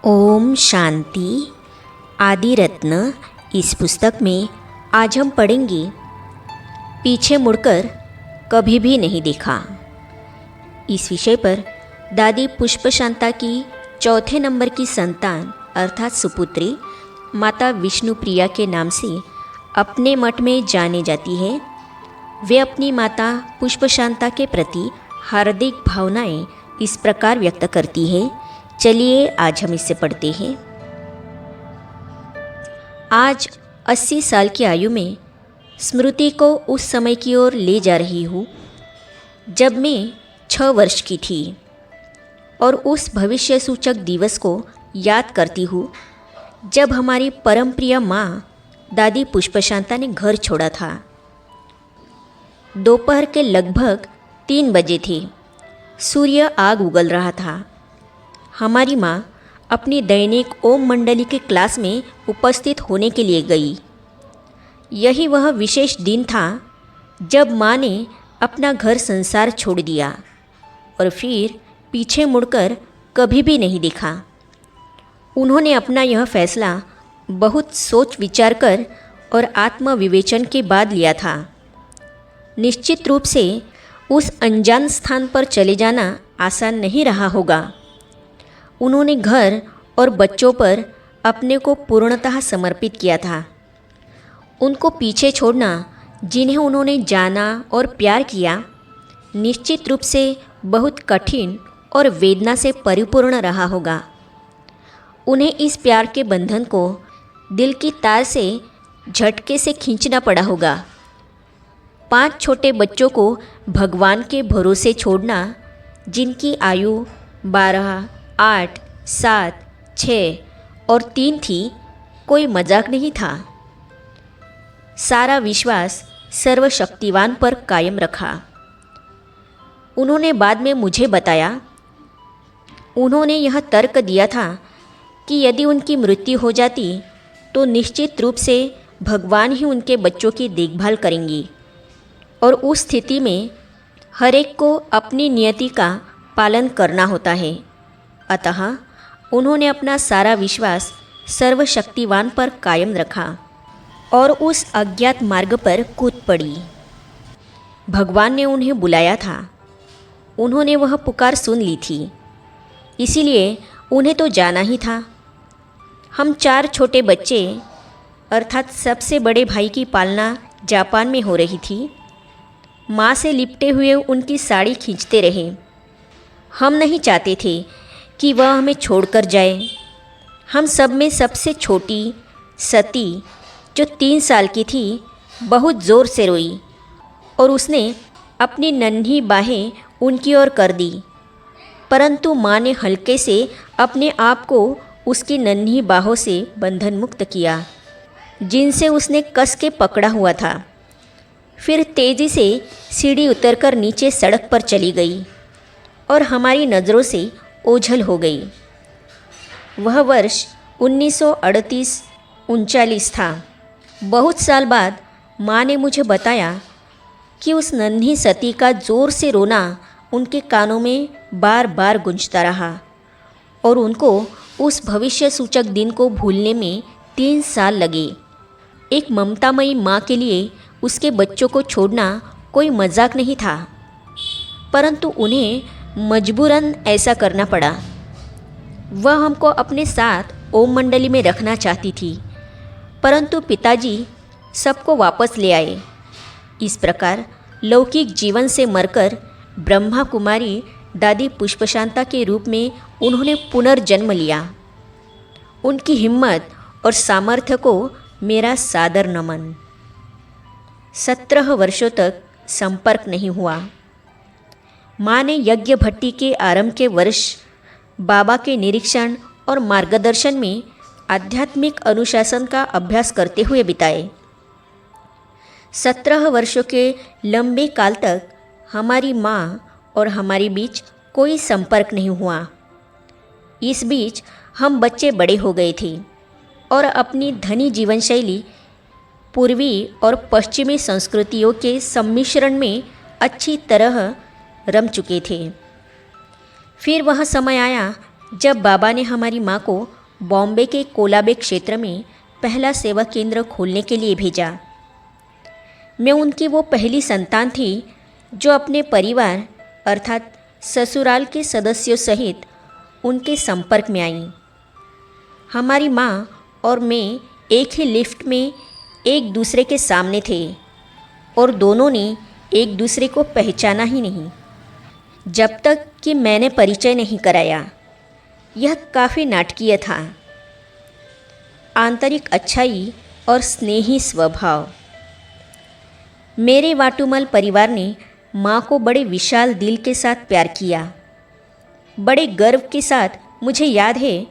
ओम शांति। आदि रत्न। इस पुस्तक में आज हम पढ़ेंगे पीछे मुड़कर कभी भी नहीं देखा। इस विषय पर दादी पुष्पशांता की चौथे नंबर की संतान अर्थात सुपुत्री माता विष्णुप्रिया के नाम से अपने मठ में जाने जाती है। वे अपनी माता पुष्पशांता के प्रति हार्दिक भावनाएं इस प्रकार व्यक्त करती है। चलिए आज हम इससे पढ़ते हैं। आज 80 साल की आयु में स्मृति को उस समय की ओर ले जा रही हूँ जब मैं 6 वर्ष की थी और उस भविष्य सूचक दिवस को याद करती हूँ जब हमारी परम प्रिय माँ दादी पुष्पशांता ने घर छोड़ा था। दोपहर के लगभग 3 बजे थे। सूर्य आग उगल रहा था। हमारी माँ अपनी दैनिक ओम मंडली के क्लास में उपस्थित होने के लिए गई। यही वह विशेष दिन था जब माँ ने अपना घर संसार छोड़ दिया और फिर पीछे मुड़कर कभी भी नहीं देखा। उन्होंने अपना यह फैसला बहुत सोच विचार कर और आत्मविवेचन के बाद लिया था। निश्चित रूप से उस अनजान स्थान पर चले जाना आसान नहीं रहा होगा। उन्होंने घर और बच्चों पर अपने को पूर्णतः समर्पित किया था। उनको पीछे छोड़ना जिन्हें उन्होंने जाना और प्यार किया निश्चित रूप से बहुत कठिन और वेदना से परिपूर्ण रहा होगा। उन्हें इस प्यार के बंधन को दिल की तार से झटके से खींचना पड़ा होगा। 5 छोटे बच्चों को भगवान के भरोसे छोड़ना जिनकी आयु 12, 8, 7, 6 और 3 थी, कोई मजाक नहीं था। सारा विश्वास सर्वशक्तिवान पर कायम रखा। उन्होंने बाद में मुझे बताया, उन्होंने यह तर्क दिया था कि यदि उनकी मृत्यु हो जाती तो निश्चित रूप से भगवान ही उनके बच्चों की देखभाल करेंगी और उस स्थिति में हर एक को अपनी नियति का पालन करना होता है। अतः उन्होंने अपना सारा विश्वास सर्वशक्तिवान पर कायम रखा और उस अज्ञात मार्ग पर कूद पड़ी। भगवान ने उन्हें बुलाया था। उन्होंने वह पुकार सुन ली थी, इसीलिए उन्हें तो जाना ही था। हम 4 छोटे बच्चे अर्थात सबसे बड़े भाई की पालना जापान में हो रही थी। माँ से लिपटे हुए उनकी साड़ी खींचते रहे। हम नहीं चाहते थे कि वह हमें छोड़कर जाए। हम सब में सबसे छोटी सती जो 3 साल की थी बहुत ज़ोर से रोई और उसने अपनी नन्ही बाहें उनकी ओर कर दी, परंतु माँ ने हल्के से अपने आप को उसकी नन्ही बाहों से बंधन मुक्त किया जिनसे उसने कस के पकड़ा हुआ था। फिर तेज़ी से सीढ़ी उतरकर नीचे सड़क पर चली गई और हमारी नज़रों से ओझल हो गई। वह वर्ष 1938-39 था। बहुत साल बाद माँ ने मुझे बताया कि उस नन्ही सती का ज़ोर से रोना उनके कानों में बार बार गूंजता रहा और उनको उस भविष्य सूचक दिन को भूलने में 3 साल लगे। एक ममतामयी माँ के लिए उसके बच्चों को छोड़ना कोई मजाक नहीं था, परंतु उन्हें मजबूरन ऐसा करना पड़ा। वह हमको अपने साथ ओम मंडली में रखना चाहती थी, परंतु पिताजी सबको वापस ले आए। इस प्रकार लौकिक जीवन से मरकर ब्रह्मा कुमारी दादी पुष्पशांता के रूप में उन्होंने पुनर्जन्म लिया। उनकी हिम्मत और सामर्थ्य को मेरा सादर नमन। 17 वर्षों तक संपर्क नहीं हुआ। माँ ने यज्ञ भट्टी के आरंभ के वर्ष बाबा के निरीक्षण और मार्गदर्शन में आध्यात्मिक अनुशासन का अभ्यास करते हुए बिताए। 17 वर्षों के लंबे काल तक हमारी माँ और हमारे बीच कोई संपर्क नहीं हुआ। इस बीच हम बच्चे बड़े हो गए थे और अपनी धनी जीवन शैली पूर्वी और पश्चिमी संस्कृतियों के सम्मिश्रण में अच्छी तरह रम चुके थे। फिर वह समय आया जब बाबा ने हमारी माँ को बॉम्बे के कोलाबे क्षेत्र में पहला सेवा केंद्र खोलने के लिए भेजा। मैं उनकी वो पहली संतान थी जो अपने परिवार अर्थात ससुराल के सदस्यों सहित उनके संपर्क में आई। हमारी माँ और मैं एक ही लिफ्ट में एक दूसरे के सामने थे और दोनों ने एक दूसरे को पहचाना ही नहीं जब तक कि मैंने परिचय नहीं कराया। यह काफ़ी नाटकीय था। आंतरिक अच्छाई और स्नेही स्वभाव। मेरे वाटुमल परिवार ने माँ को बड़े विशाल दिल के साथ प्यार किया। बड़े गर्व के साथ मुझे याद है,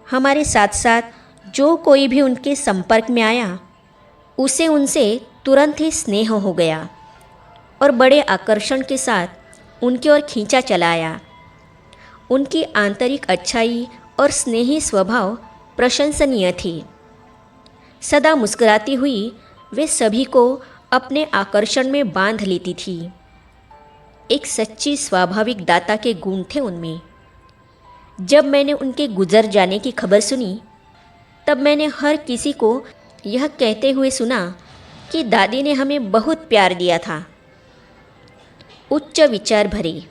हमारे साथ साथ जो कोई भी उनके संपर्क में आया उसे उनसे तुरंत ही स्नेह हो गया और बड़े आकर्षण के साथ उनकी ओर खींचा चला आया। उनकी आंतरिक अच्छाई और स्नेही स्वभाव प्रशंसनीय थी। सदा मुस्कुराती हुई वे सभी को अपने आकर्षण में बांध लेती थी। एक सच्ची स्वाभाविक दाता के गुण थे उनमें। जब मैंने उनके गुजर जाने की खबर सुनी तब मैंने हर किसी को यह कहते हुए सुना कि दादी ने हमें बहुत प्यार दिया था। उच्च विचार भरे।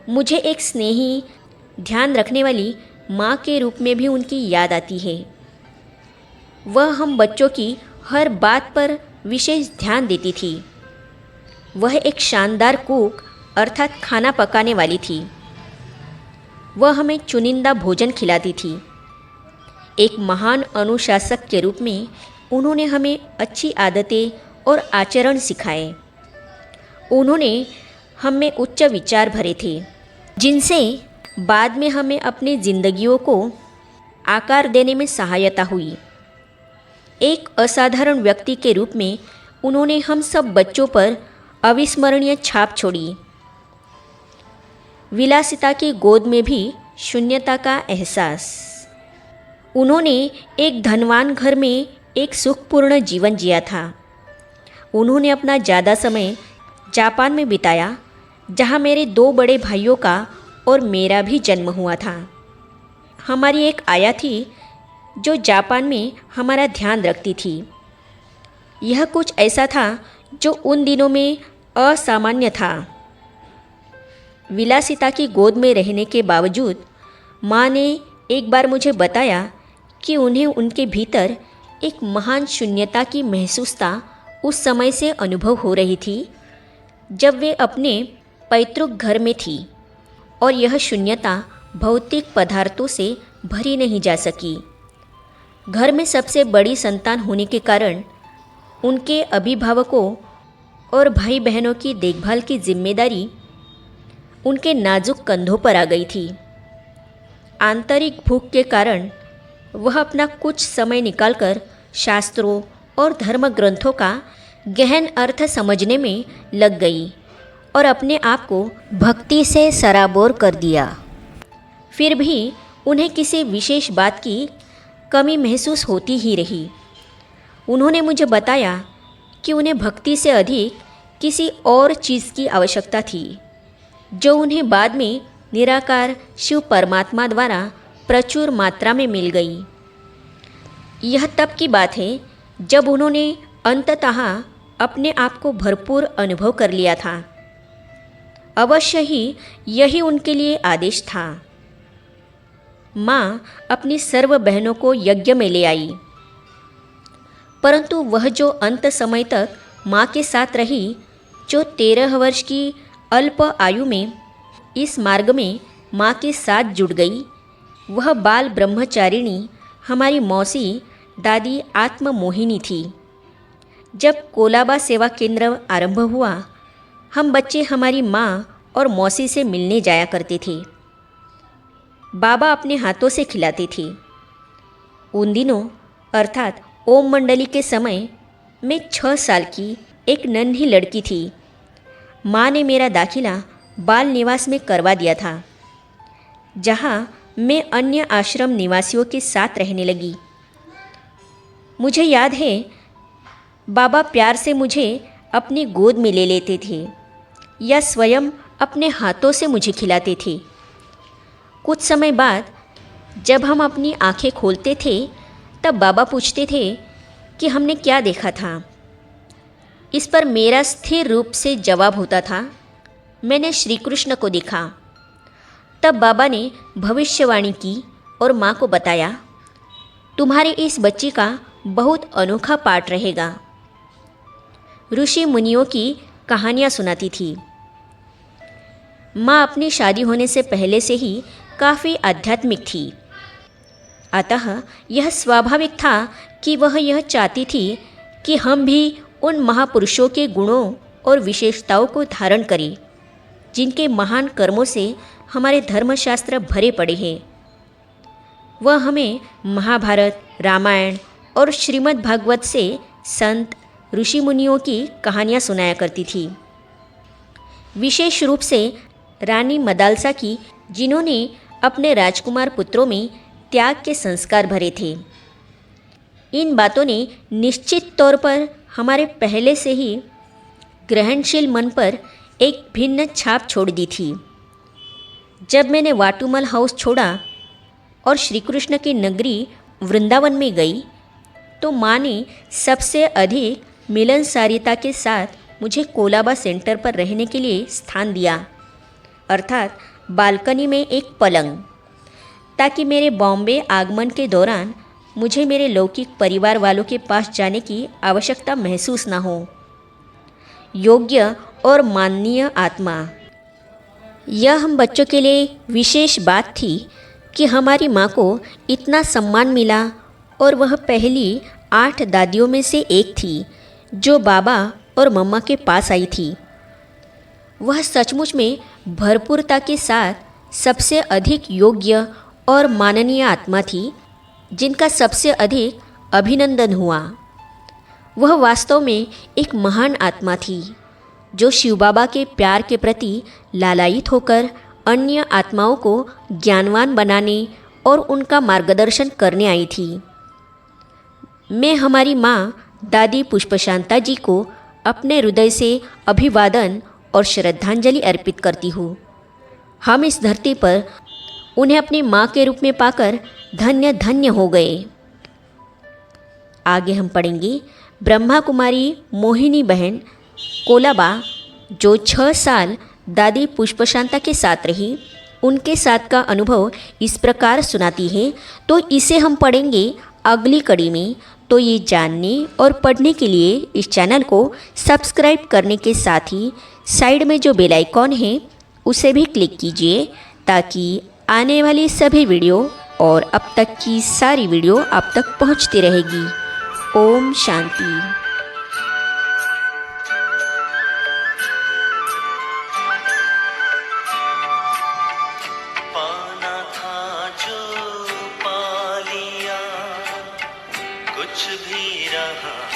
मुझे एक स्नेही, ध्यान रखने वाली माँ के रूप में भी उनकी याद आती है। वह हम बच्चों की हर बात पर विशेष ध्यान देती थी। वह एक शानदार कुक अर्थात खाना पकाने वाली थी। वह हमें चुनिंदा भोजन खिलाती थी। एक महान अनुशासक के रूप में उन्होंने हमें अच्छी आदतें और आचरण सिखाए। उन्होंने हम में उच्च विचार भरे थे जिनसे बाद में हमें अपनी जिंदगियों को आकार देने में सहायता हुई। एक असाधारण व्यक्ति के रूप में उन्होंने हम सब बच्चों पर अविस्मरणीय छाप छोड़ी। विलासिता की गोद में भी शून्यता का एहसास। उन्होंने एक धनवान घर में एक सुखपूर्ण जीवन जिया था। उन्होंने अपना ज़्यादा समय जापान में बिताया, जहाँ मेरे 2 बड़े भाइयों का और मेरा भी जन्म हुआ था। हमारी एक आया थी जो जापान में हमारा ध्यान रखती थी। यह कुछ ऐसा था जो उन दिनों में असामान्य था। विलासिता की गोद में रहने के बावजूद माँ ने एक बार मुझे बताया कि उन्हें उनके भीतर एक महान शून्यता की महसूसता उस समय से अनुभव हो रही थी जब वे अपने पैतृक घर में थी और यह शून्यता भौतिक पदार्थों से भरी नहीं जा सकी। घर में सबसे बड़ी संतान होने के कारण उनके अभिभावकों और भाई बहनों की देखभाल की जिम्मेदारी उनके नाजुक कंधों पर आ गई थी। आंतरिक भूख के कारण वह अपना कुछ समय निकालकर शास्त्रों और धर्म ग्रंथों का गहन अर्थ समझने में लग गई और अपने आप को भक्ति से सराबोर कर दिया। फिर भी उन्हें किसी विशेष बात की कमी महसूस होती ही रही। उन्होंने मुझे बताया कि उन्हें भक्ति से अधिक किसी और चीज़ की आवश्यकता थी, जो उन्हें बाद में निराकार शिव परमात्मा द्वारा प्रचुर मात्रा में मिल गई। यह तब की बात है जब उन्होंने अंततः अपने आप को भरपूर अनुभव कर लिया था। अवश्य ही यही उनके लिए आदेश था। माँ अपनी सर्व बहनों को यज्ञ में ले आई, परंतु वह जो अंत समय तक माँ के साथ रही, जो 13 वर्ष की अल्प आयु में इस मार्ग में माँ के साथ जुड़ गई, वह बाल ब्रह्मचारिणी हमारी मौसी दादी आत्ममोहिनी थी। जब कोलाबा सेवा केंद्र आरंभ हुआ, हम बच्चे हमारी माँ और मौसी से मिलने जाया करते थे। बाबा अपने हाथों से खिलाते थे। उन दिनों अर्थात ओम मंडली के समय मैं 6 साल की एक नन्ही लड़की थी। माँ ने मेरा दाखिला बाल निवास में करवा दिया था, जहाँ मैं अन्य आश्रम निवासियों के साथ रहने लगी। मुझे याद है, बाबा प्यार से मुझे अपनी गोद में ले लेते थे या स्वयं अपने हाथों से मुझे खिलाते थे। कुछ समय बाद जब हम अपनी आंखें खोलते थे तब बाबा पूछते थे कि हमने क्या देखा था। इस पर मेरा स्थिर रूप से जवाब होता था, मैंने श्री कृष्ण को देखा। तब बाबा ने भविष्यवाणी की और माँ को बताया, तुम्हारी इस बच्ची का बहुत अनोखा पाठ रहेगा। ऋषि मुनियों की कहानियाँ सुनाती थी। माँ अपनी शादी होने से पहले से ही काफ़ी आध्यात्मिक थी, अतः यह स्वाभाविक था कि वह यह चाहती थी कि हम भी उन महापुरुषों के गुणों और विशेषताओं को धारण करें जिनके महान कर्मों से हमारे धर्मशास्त्र भरे पड़े हैं। वह हमें महाभारत, रामायण और श्रीमद् भागवत से संत ऋषि मुनियों की कहानियाँ सुनाया करती थी। विशेष रूप से रानी मदालसा की, जिन्होंने अपने राजकुमार पुत्रों में त्याग के संस्कार भरे थे। इन बातों ने निश्चित तौर पर हमारे पहले से ही ग्रहणशील मन पर एक भिन्न छाप छोड़ दी थी। जब मैंने वाटुमल हाउस छोड़ा और श्री कृष्ण की नगरी वृंदावन में गई तो माँ ने सबसे अधिक मिलनसारिता के साथ मुझे कोलाबा सेंटर पर रहने के लिए स्थान दिया, अर्थात बालकनी में एक पलंग, ताकि मेरे बॉम्बे आगमन के दौरान मुझे मेरे लौकिक परिवार वालों के पास जाने की आवश्यकता महसूस न हो। योग्य और माननीय आत्मा, यह हम बच्चों के लिए विशेष बात थी कि हमारी माँ को इतना सम्मान मिला और वह पहली 8 दादियों में से एक थी जो बाबा और मम्मा के पास आई थी। वह सचमुच में भरपूरता के साथ सबसे अधिक योग्य और माननीय आत्मा थी जिनका सबसे अधिक अभिनंदन हुआ। वह वास्तव में एक महान आत्मा थी जो शिव बाबा के प्यार के प्रति लालायित होकर अन्य आत्माओं को ज्ञानवान बनाने और उनका मार्गदर्शन करने आई थी। मैं हमारी माँ दादी पुष्पशांता जी को अपने हृदय से अभिवादन और श्रद्धांजलि अर्पित करती हूँ। हम इस धरती पर उन्हें अपनी माँ के रूप में पाकर धन्य धन्य हो गए। आगे हम पढ़ेंगे ब्रह्मा कुमारी मोहिनी बहन कोलाबा, जो 6 साल दादी पुष्पशांता के साथ रही, उनके साथ का अनुभव इस प्रकार सुनाती है। तो इसे हम पढ़ेंगे अगली कड़ी में। तो ये जानने और पढ़ने के लिए इस चैनल को सब्सक्राइब करने के साथ ही साइड में जो बेल आइकॉन है उसे भी क्लिक कीजिए, ताकि आने वाली सभी वीडियो और अब तक की सारी वीडियो आप तक पहुंचती रहेगी। ओम शांति। पाना था जो पा लिया, कुछ भी रहा